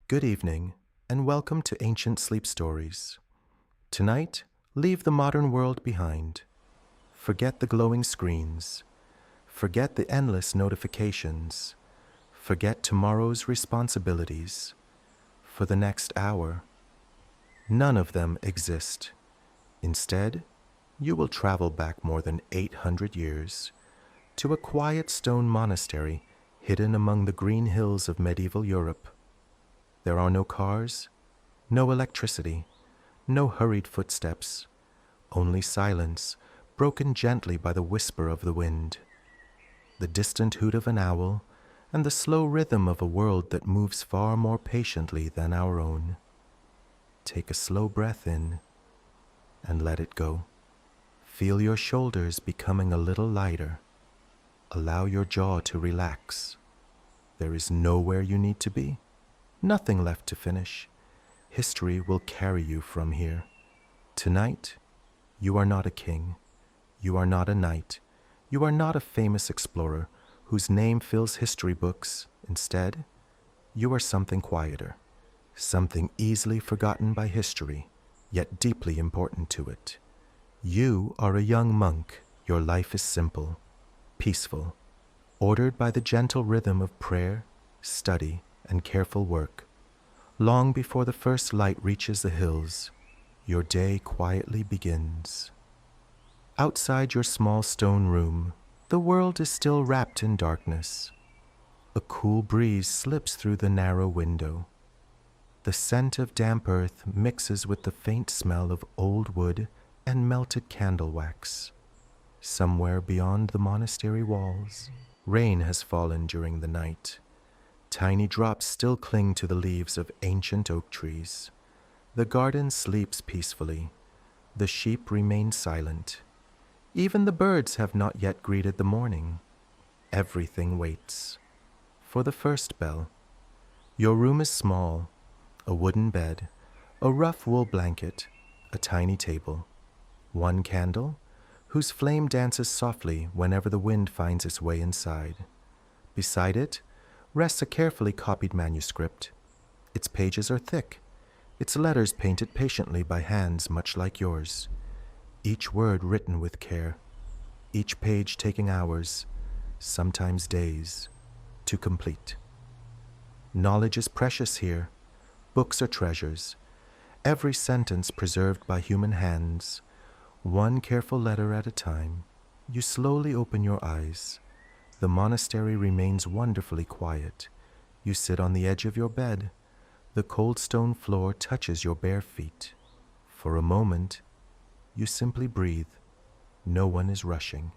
Good evening, and welcome to Ancient Sleep Stories. Tonight, leave the modern world behind. Forget the glowing screens. Forget the endless notifications. Forget tomorrow's responsibilities. For the next hour, none of them exist. Instead, you will travel back more than 800 years to a quiet stone monastery hidden among the green hills of medieval Europe. There are no cars, no electricity, no hurried footsteps, only silence broken gently by the whisper of the wind, the distant hoot of an owl, and the slow rhythm of a world that moves far more patiently than our own. Take a slow breath in and let it go. Feel your shoulders becoming a little lighter. Allow your jaw to relax. There is nowhere you need to be. Nothing left to finish. History will carry you from here. Tonight, you are not a king. You are not a knight. You are not a famous explorer whose name fills history books. Instead, you are something quieter, something easily forgotten by history, yet deeply important to it. You are a young monk. Your life is simple, peaceful, ordered by the gentle rhythm of prayer, study, and careful work. Long before the first light reaches the hills, your day quietly begins. Outside your small stone room, the world is still wrapped in darkness. A cool breeze slips through the narrow window. The scent of damp earth mixes with the faint smell of old wood and melted candle wax. Somewhere beyond the monastery walls, rain has fallen during the night. Tiny drops still cling to the leaves of ancient oak trees. The garden sleeps peacefully. The sheep remain silent. Even the birds have not yet greeted the morning. Everything waits for the first bell. Your room is small, a wooden bed, a rough wool blanket, a tiny table, one candle, whose flame dances softly whenever the wind finds its way inside. Beside it rests a carefully copied manuscript. Its pages are thick, its letters painted patiently by hands much like yours, each word written with care, each page taking hours, sometimes days, to complete. Knowledge is precious here. Books are treasures, every sentence preserved by human hands. One careful letter at a time, you slowly open your eyes. The monastery remains wonderfully quiet. You sit on the edge of your bed. The cold stone floor touches your bare feet. For a moment, you simply breathe. No one is rushing.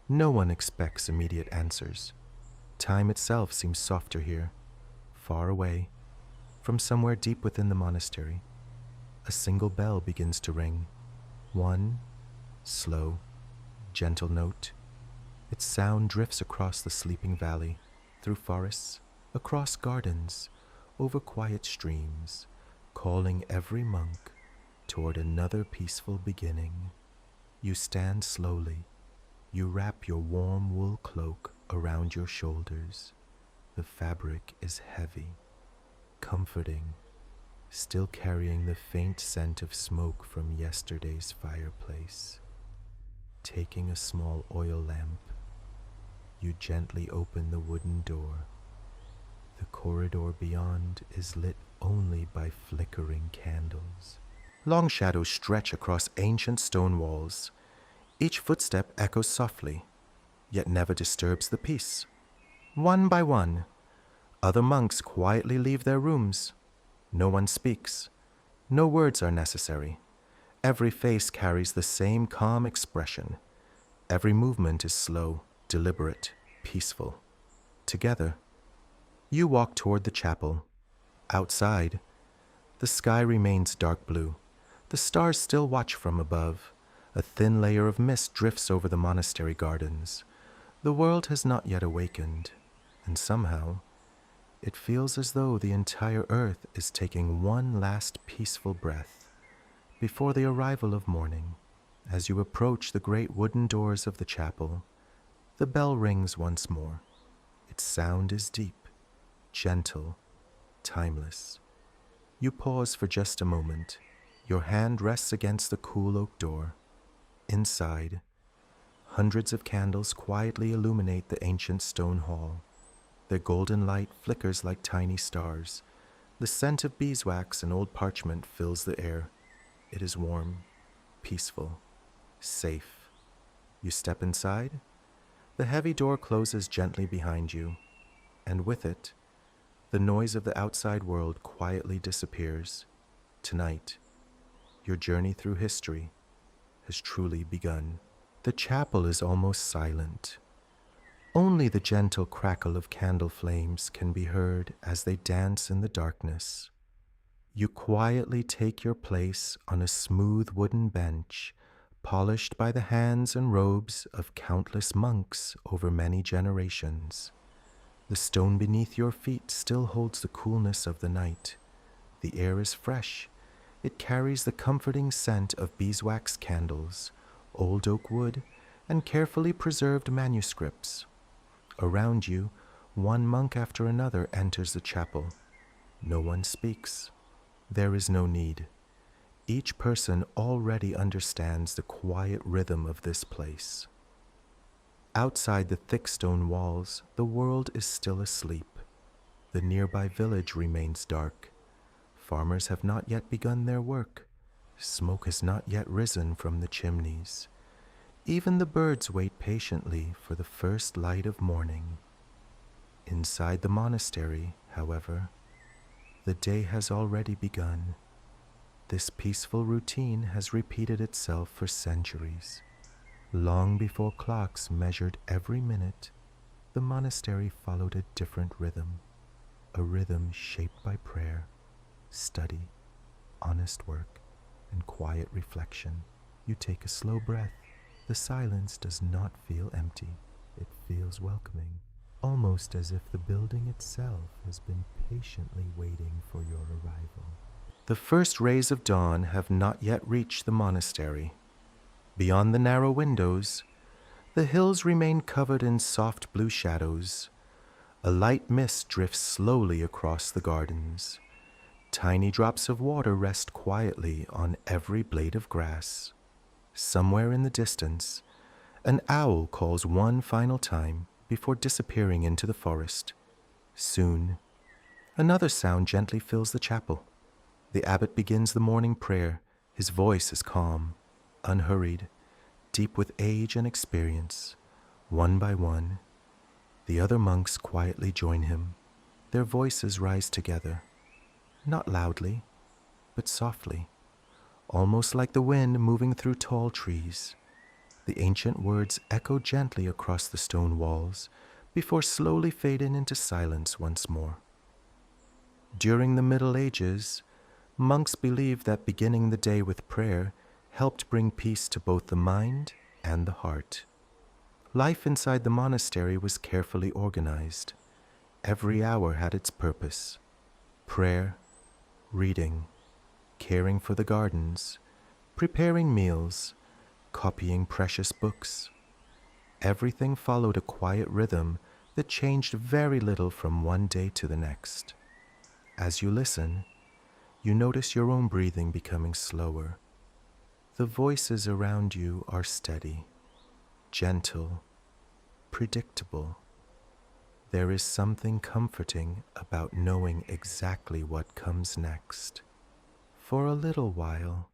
No one expects immediate answers. Time itself seems softer here. Far away, from somewhere deep within the monastery, a single bell begins to ring. One slow, gentle note. Its sound drifts across the sleeping valley, through forests, across gardens, over quiet streams, calling every monk toward another peaceful beginning. You stand slowly. You wrap your warm wool cloak around your shoulders. The fabric is heavy, comforting, still carrying the faint scent of smoke from yesterday's fireplace. Taking a small oil lamp, you gently open the wooden door. The corridor beyond is lit only by flickering candles. Long shadows stretch across ancient stone walls. Each footstep echoes softly, yet never disturbs the peace. One by one, other monks quietly leave their rooms. No one speaks. No words are necessary. Every face carries the same calm expression. Every movement is slow, deliberate, peaceful. Together, you walk toward the chapel. Outside, the sky remains dark blue. The stars still watch from above. A thin layer of mist drifts over the monastery gardens. The world has not yet awakened, and somehow, it feels as though the entire earth is taking one last peaceful breath before the arrival of morning. As you approach the great wooden doors of the chapel, the bell rings once more. Its sound is deep, gentle, timeless. You pause for just a moment. Your hand rests against the cool oak door. Inside, hundreds of candles quietly illuminate the ancient stone hall. Their golden light flickers like tiny stars. The scent of beeswax and old parchment fills the air. It is warm, peaceful, safe. You step inside. The heavy door closes gently behind you, and with it, the noise of the outside world quietly disappears. Tonight, your journey through history has truly begun. The chapel is almost silent. Only the gentle crackle of candle flames can be heard as they dance in the darkness. You quietly take your place on a smooth wooden bench, polished by the hands and robes of countless monks over many generations. The stone beneath your feet still holds the coolness of the night. The air is fresh. It carries the comforting scent of beeswax candles, old oak wood, and carefully preserved manuscripts. Around you, one monk after another enters the chapel. No one speaks. There is no need. Each person already understands the quiet rhythm of this place. Outside the thick stone walls, the world is still asleep. The nearby village remains dark. Farmers have not yet begun their work. Smoke has not yet risen from the chimneys. Even the birds wait patiently for the first light of morning. Inside the monastery, however, the day has already begun. This peaceful routine has repeated itself for centuries. Long before clocks measured every minute, the monastery followed a different rhythm, a rhythm shaped by prayer, study, honest work, and quiet reflection. You take a slow breath. The silence does not feel empty. It feels welcoming, almost as if the building itself has been patiently waiting for your arrival. The first rays of dawn have not yet reached the monastery. Beyond the narrow windows, the hills remain covered in soft blue shadows. A light mist drifts slowly across the gardens. Tiny drops of water rest quietly on every blade of grass. Somewhere in the distance, an owl calls one final time before disappearing into the forest. Soon, another sound gently fills the chapel. The abbot begins the morning prayer. His voice is calm, unhurried, deep with age and experience. One by one, the other monks quietly join him. Their voices rise together, not loudly, but softly, almost like the wind moving through tall trees. The ancient words echo gently across the stone walls before slowly fading into silence once more. During the Middle Ages, monks believed that beginning the day with prayer helped bring peace to both the mind and the heart. Life inside the monastery was carefully organized. Every hour had its purpose: prayer, reading, caring for the gardens, preparing meals, copying precious books. Everything followed a quiet rhythm that changed very little from one day to the next. As you listen, you notice your own breathing becoming slower. The voices around you are steady, gentle, predictable. There is something comforting about knowing exactly what comes next. For a little while,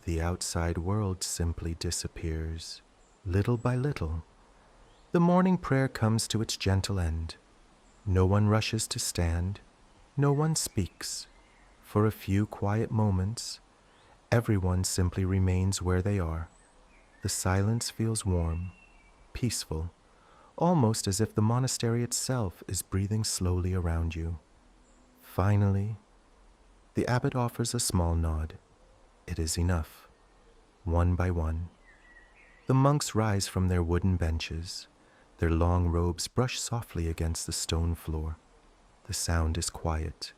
the outside world simply disappears. Little by little, the morning prayer comes to its gentle end. No one rushes to stand. No one speaks. For a few quiet moments, everyone simply remains where they are. The silence feels warm, peaceful, almost as if the monastery itself is breathing slowly around you. Finally, the abbot offers a small nod. It is enough. One by one, the monks rise from their wooden benches. Their long robes brush softly against the stone floor. The sound is quiet,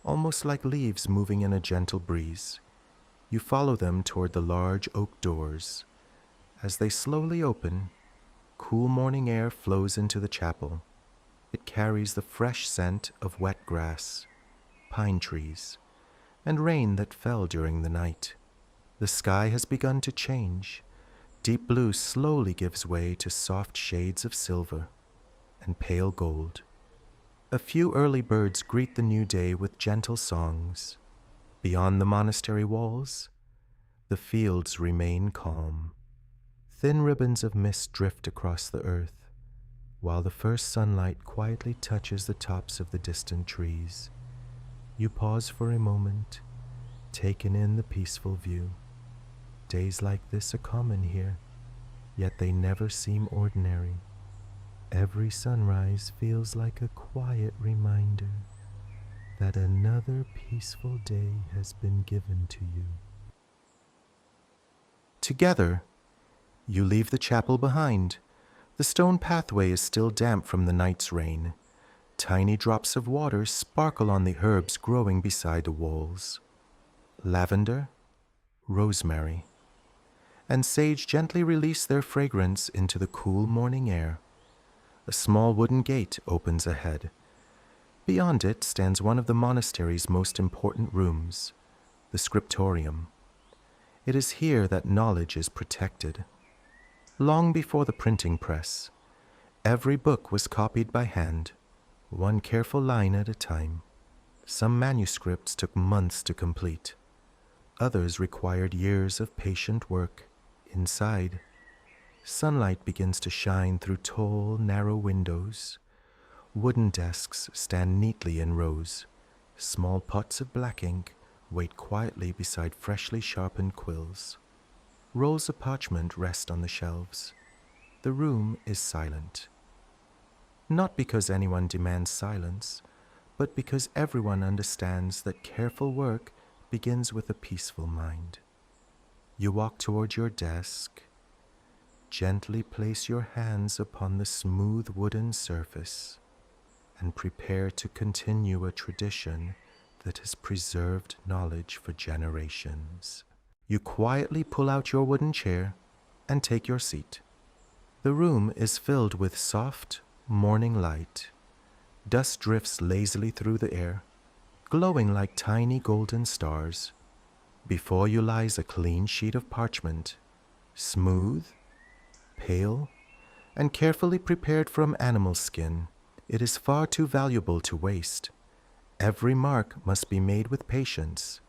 almost like leaves moving in a gentle breeze. You follow them toward the large oak doors. As they slowly open, cool morning air flows into the chapel. It carries the fresh scent of wet grass. pine trees, and rain that fell during the night. The sky has begun to change. Deep blue slowly gives way to soft shades of silver and pale gold. A few early birds greet the new day with gentle songs. Beyond the monastery walls, the fields remain calm. Thin ribbons of mist drift across the earth, while the first sunlight quietly touches the tops of the distant trees. You pause for a moment, taking in the peaceful view. Days like this are common here, yet they never seem ordinary. Every sunrise feels like a quiet reminder that another peaceful day has been given to you. Together, you leave the chapel behind. The stone pathway is still damp from the night's rain. Tiny drops of water sparkle on the herbs growing beside the walls. Lavender, rosemary, and sage gently release their fragrance into the cool morning air. A small wooden gate opens ahead. Beyond it stands one of the monastery's most important rooms, the scriptorium. It is here that knowledge is protected. Long before the printing press, every book was copied by hand, one careful line at a time. Some manuscripts took months to complete. Others required years of patient work. Inside, sunlight begins to shine through tall, narrow windows. Wooden desks stand neatly in rows. Small pots of black ink wait quietly beside freshly sharpened quills. Rolls of parchment rest on the shelves. The room is silent. Not because anyone demands silence, but because everyone understands that careful work begins with a peaceful mind. You walk toward your desk. Gently place your hands upon the smooth wooden surface and prepare to continue a tradition that has preserved knowledge for generations. You quietly pull out your wooden chair and take your seat. The room is filled with soft morning light. Dust drifts lazily through the air, glowing like tiny golden stars. Before you lies a clean sheet of parchment, smooth, pale, and carefully prepared from animal skin. It is far too valuable to waste. Every mark must be made with patience.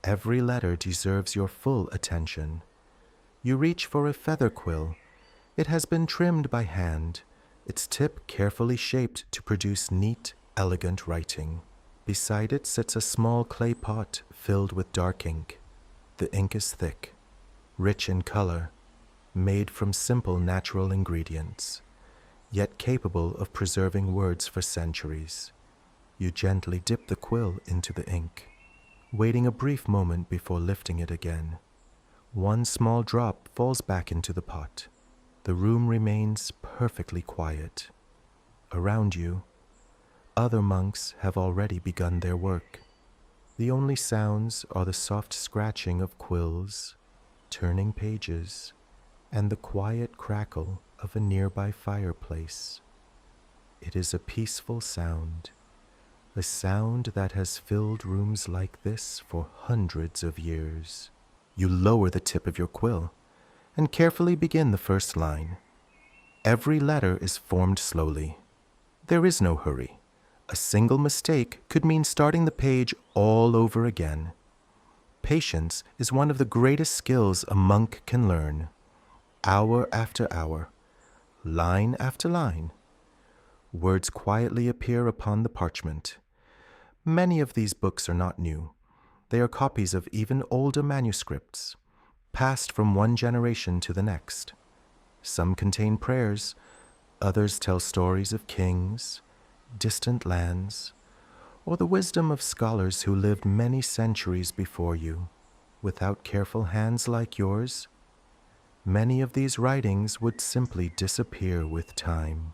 Every letter deserves your full attention. You reach for a feather quill. It has been trimmed by hand, its tip carefully shaped to produce neat, elegant writing. Beside it sits a small clay pot filled with dark ink. The ink is thick, rich in color, made from simple natural ingredients, yet capable of preserving words for centuries. You gently dip the quill into the ink, waiting a brief moment before lifting it again. One small drop falls back into the pot. The room remains perfectly quiet. Around you, other monks have already begun their work. The only sounds are the soft scratching of quills, turning pages, and the quiet crackle of a nearby fireplace. It is a peaceful sound, a sound that has filled rooms like this for hundreds of years. You lower the tip of your quill and carefully begin the first line. Every letter is formed slowly. There is no hurry. A single mistake could mean starting the page all over again. Patience is one of the greatest skills a monk can learn. Hour after hour, line after line, words quietly appear upon the parchment. Many of these books are not new. They are copies of even older manuscripts, passed from one generation to the next. Some contain prayers, others tell stories of kings, distant lands, or the wisdom of scholars who lived many centuries before you. Without careful hands like yours, many of these writings would simply disappear with time.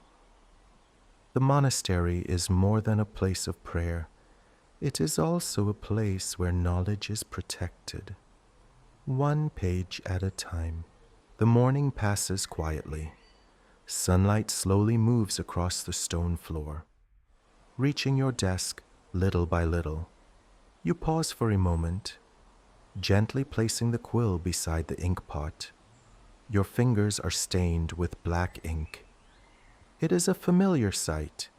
The monastery is more than a place of prayer. It is also a place where knowledge is protected. One page at a time. The morning passes quietly. Sunlight slowly moves across the stone floor, reaching your desk little by little. You pause for a moment, gently placing the quill beside the ink pot. Your fingers are stained with black ink. It is a familiar sight.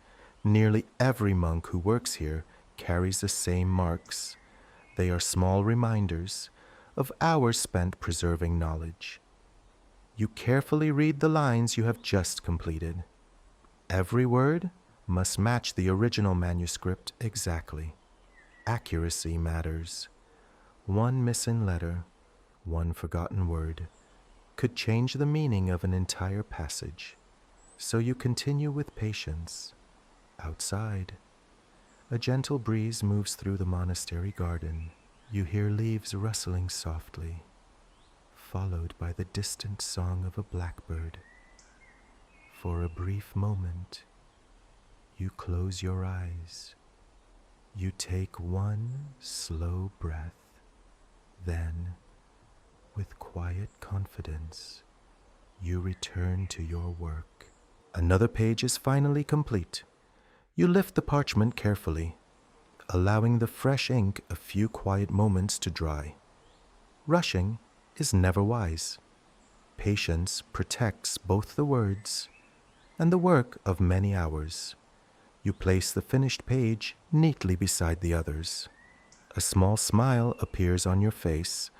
Nearly every monk who works here carries the same marks. They are small reminders of hours spent preserving knowledge. You carefully read the lines you have just completed. Every word must match the original manuscript exactly. Accuracy matters. One missing letter, one forgotten word, could change the meaning of an entire passage. So you continue with patience. Outside, a gentle breeze moves through the monastery garden. You hear leaves rustling softly, followed by the distant song of a blackbird. For a brief moment, you close your eyes. You take one slow breath. Then, with quiet confidence, you return to your work. Another page is finally complete. You lift the parchment carefully, allowing the fresh ink a few quiet moments to dry. Rushing is never wise. Patience protects both the words and the work of many hours. You place the finished page neatly beside the others. A small smile appears on your face,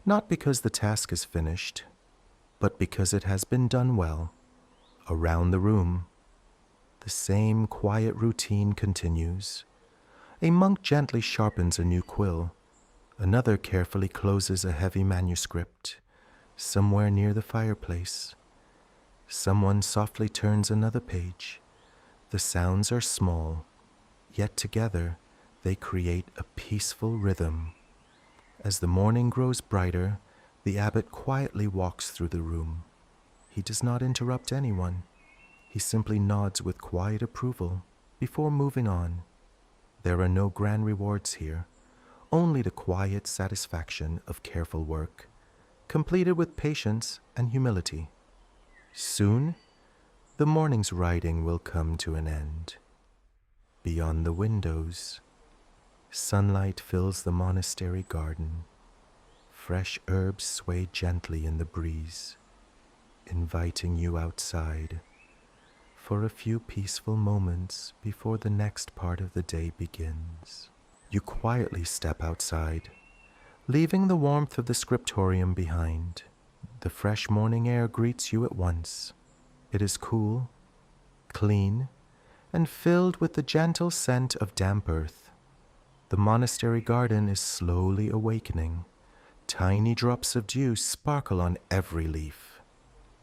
not because the task is finished, but because it has been done well. Around the room, the same quiet routine continues. A monk gently sharpens a new quill. Another carefully closes a heavy manuscript somewhere near the fireplace. Someone softly turns another page. The sounds are small, yet together they create a peaceful rhythm. As the morning grows brighter, the abbot quietly walks through the room. He does not interrupt anyone. He simply nods with quiet approval before moving on. There are no grand rewards here, only the quiet satisfaction of careful work, completed with patience and humility. Soon, the morning's writing will come to an end. Beyond the windows, sunlight fills the monastery garden. Fresh herbs sway gently in the breeze, inviting you outside for a few peaceful moments before the next part of the day begins. You quietly step outside, leaving the warmth of the scriptorium behind. The fresh morning air greets you at once. It is cool, clean, and filled with the gentle scent of damp earth. The monastery garden is slowly awakening. Tiny drops of dew sparkle on every leaf.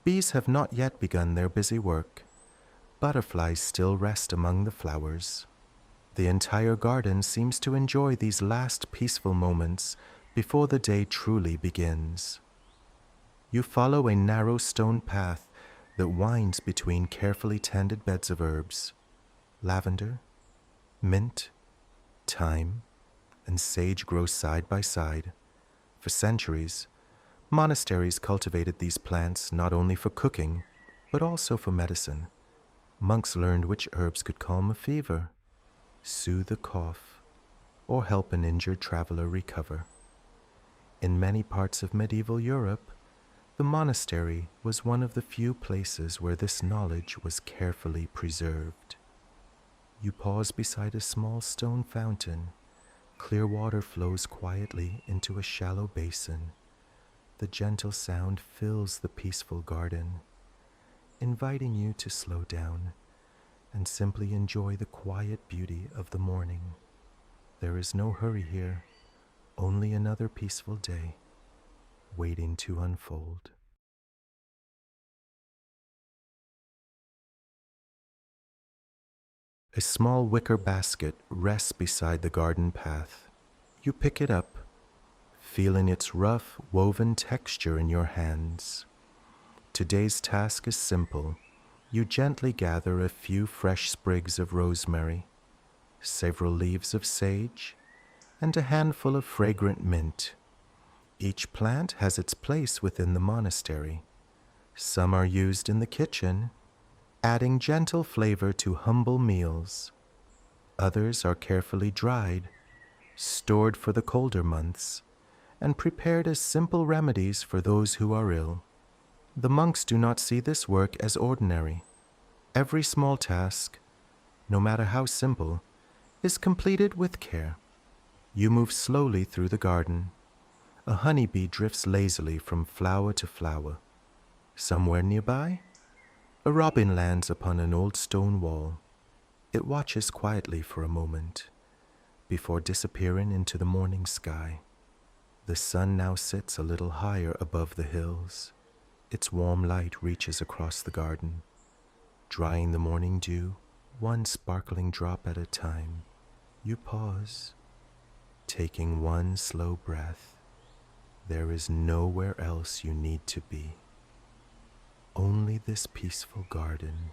Bees have not yet begun their busy work. Butterflies still rest among the flowers. The entire garden seems to enjoy these last peaceful moments before the day truly begins. You follow a narrow stone path that winds between carefully tended beds of herbs. Lavender, mint, thyme, and sage grow side by side. For centuries, monasteries cultivated these plants not only for cooking, but also for medicine. Monks learned which herbs could calm a fever, soothe a cough, or help an injured traveler recover. In many parts of medieval Europe, the monastery was one of the few places where this knowledge was carefully preserved. You pause beside a small stone fountain. Clear water flows quietly into a shallow basin. The gentle sound fills the peaceful garden, inviting you to slow down and simply enjoy the quiet beauty of the morning. There is no hurry here, only another peaceful day waiting to unfold. A small wicker basket rests beside the garden path. You pick it up, feeling its rough, woven texture in your hands. Today's task is simple. You gently gather a few fresh sprigs of rosemary, several leaves of sage, and a handful of fragrant mint. Each plant has its place within the monastery. Some are used in the kitchen, adding gentle flavor to humble meals. Others are carefully dried, stored for the colder months, and prepared as simple remedies for those who are ill. The monks do not see this work as ordinary. Every small task, no matter how simple, is completed with care. You move slowly through the garden. A honeybee drifts lazily from flower to flower. Somewhere nearby, a robin lands upon an old stone wall. It watches quietly for a moment before disappearing into the morning sky. The sun now sits a little higher above the hills. Its warm light reaches across the garden, drying the morning dew, one sparkling drop at a time. You pause, taking one slow breath. There is nowhere else you need to be. Only this peaceful garden,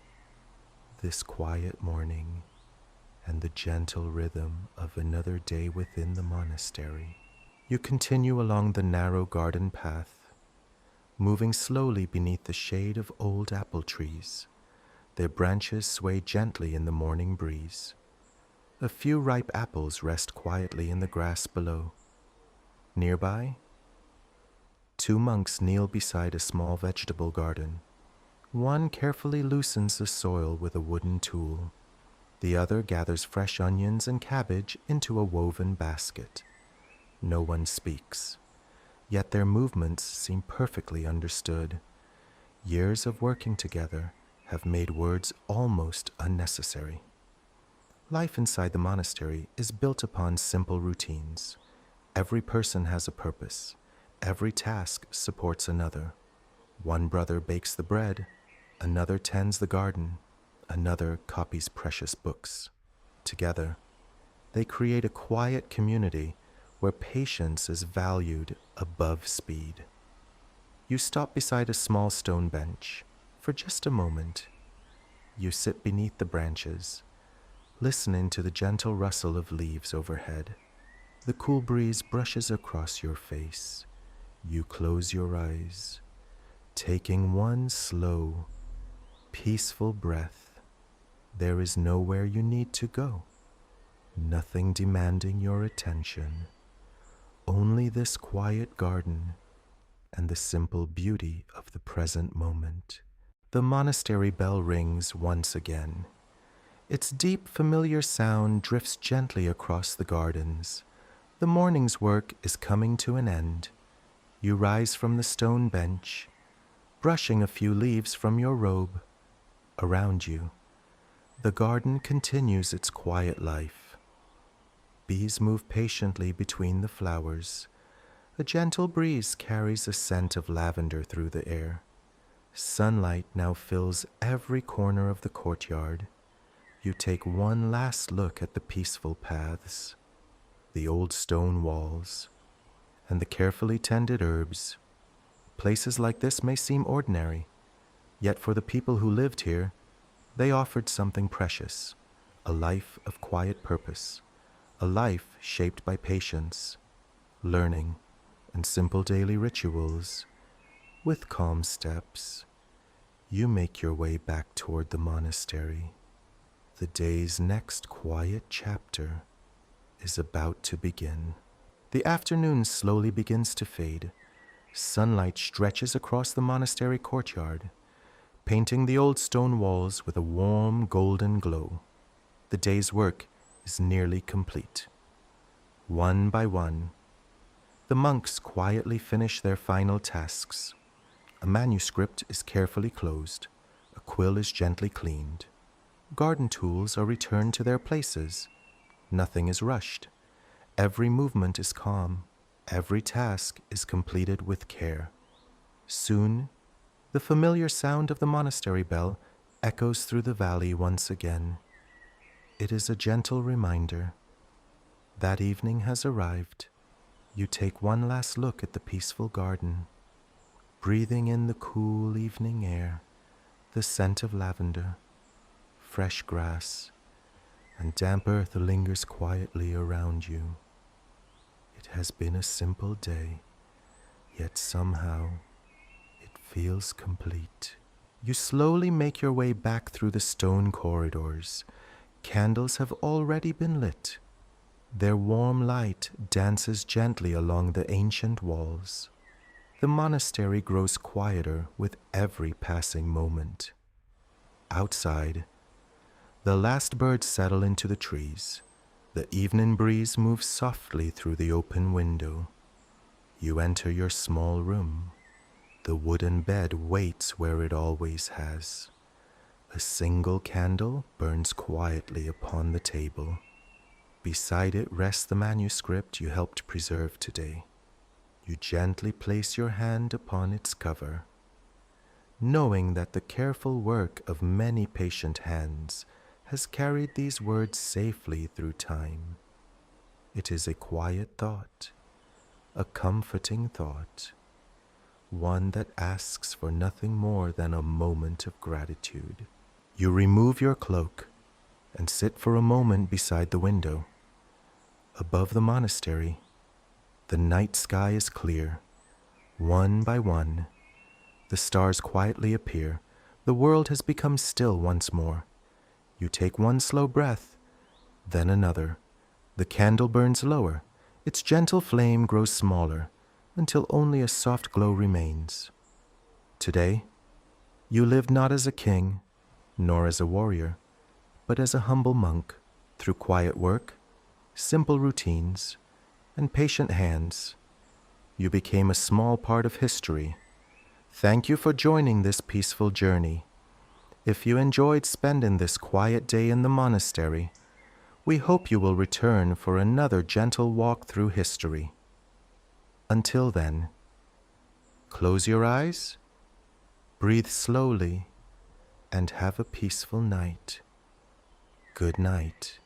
this quiet morning, and the gentle rhythm of another day within the monastery. You continue along the narrow garden path, moving slowly beneath the shade of old apple trees. Their branches sway gently in the morning breeze. A few ripe apples rest quietly in the grass below. Nearby, two monks kneel beside a small vegetable garden. One carefully loosens the soil with a wooden tool. The other gathers fresh onions and cabbage into a woven basket. No one speaks, yet their movements seem perfectly understood. Years of working together have made words almost unnecessary. Life inside the monastery is built upon simple routines. Every person has a purpose. Every task supports another. One brother bakes the bread, another tends the garden, another copies precious books. Together, they create a quiet community where patience is valued above speed. You stop beside a small stone bench. For just a moment, you sit beneath the branches, listening to the gentle rustle of leaves overhead. The cool breeze brushes across your face. You close your eyes, taking one slow, peaceful breath. There is nowhere you need to go, nothing demanding your attention. Only this quiet garden and the simple beauty of the present moment. The monastery bell rings once again. Its deep, familiar sound drifts gently across the gardens. The morning's work is coming to an end. You rise from the stone bench, brushing a few leaves from your robe. Around you, the garden continues its quiet life. Bees move patiently between the flowers. A gentle breeze carries a scent of lavender through the air. Sunlight now fills every corner of the courtyard. You take one last look at the peaceful paths, the old stone walls, and the carefully tended herbs. Places like this may seem ordinary, yet for the people who lived here, they offered something precious, a life of quiet purpose, a life shaped by patience, learning, and simple daily rituals. With calm steps, you make your way back toward the monastery. The day's next quiet chapter is about to begin. The afternoon slowly begins to fade. Sunlight stretches across the monastery courtyard, painting the old stone walls with a warm golden glow. The day's work is nearly complete. One by one, the monks quietly finish their final tasks. A manuscript is carefully closed. A quill is gently cleaned. Garden tools are returned to their places. Nothing is rushed. Every movement is calm. Every task is completed with care. Soon, the familiar sound of the monastery bell echoes through the valley once again. It is a gentle reminder. That evening has arrived. You take one last look at the peaceful garden, breathing in the cool evening air, the scent of lavender, fresh grass, and damp earth lingers quietly around you. It has been a simple day, yet somehow it feels complete. You slowly make your way back through the stone corridors. Candles have already been lit. Their warm light dances gently along the ancient walls. The monastery grows quieter with every passing moment. Outside, the last birds settle into the trees. The evening breeze moves softly through the open window. You enter your small room. The wooden bed waits where it always has. A single candle burns quietly upon the table. Beside it rests the manuscript you helped preserve today. You gently place your hand upon its cover, knowing that the careful work of many patient hands has carried these words safely through time. It is a quiet thought, a comforting thought, one that asks for nothing more than a moment of gratitude. You remove your cloak and sit for a moment beside the window. Above the monastery, the night sky is clear. One by one, the stars quietly appear. The world has become still once more. You take one slow breath, then another. The candle burns lower. Its gentle flame grows smaller until only a soft glow remains. Today, you live not as a king, nor as a warrior, but as a humble monk. Through quiet work, simple routines, and patient hands, you became a small part of history. Thank you for joining this peaceful journey. If you enjoyed spending this quiet day in the monastery, we hope you will return for another gentle walk through history. Until then, close your eyes, breathe slowly, and have a peaceful night. Good night.